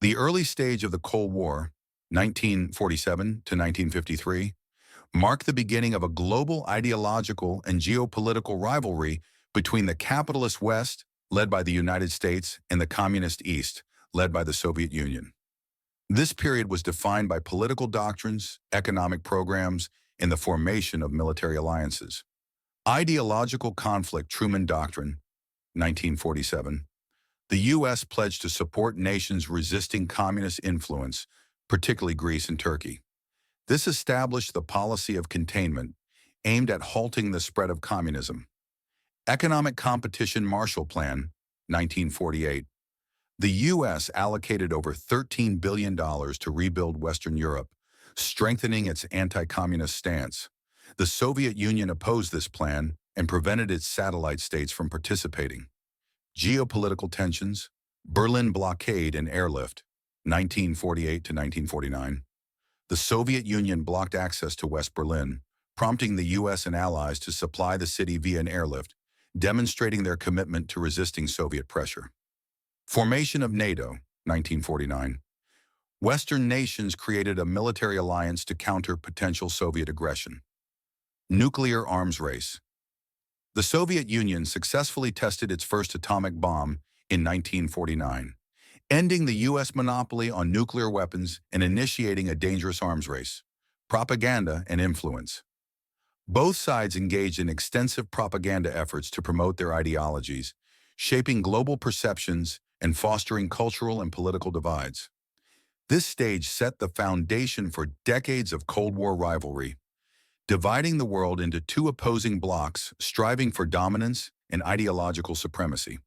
The early stage of the Cold War, 1947 to 1953, marked the beginning of a global ideological and geopolitical rivalry between the capitalist West, led by the United States, and the communist East, led by the Soviet Union. This period was defined by political doctrines, economic programs, and the formation of military alliances. Ideological conflict Truman Doctrine, 1947. The U.S. pledged to support nations resisting communist influence, particularly Greece and Turkey. This established the policy of containment, aimed at halting the spread of communism. Economic Competition Marshall Plan, 1948. The U.S. allocated over $13 billion to rebuild Western Europe, strengthening its anti-communist stance. The Soviet Union opposed this plan and prevented its satellite states from participating. Geopolitical tensions, Berlin blockade and airlift, 1948 to 1949. The Soviet Union blocked access to West Berlin, prompting the U.S. and allies to supply the city via an airlift, demonstrating their commitment to resisting Soviet pressure. Formation of NATO, 1949. Western nations created a military alliance to counter potential Soviet aggression. Nuclear arms race. The Soviet Union successfully tested its first atomic bomb in 1949, ending the U.S. monopoly on nuclear weapons and initiating a dangerous arms race. Propaganda and influence. Both sides engaged in extensive propaganda efforts to promote their ideologies, shaping global perceptions and fostering cultural and political divides. This stage set the foundation for decades of Cold War rivalry, dividing the world into two opposing blocs striving for dominance and ideological supremacy.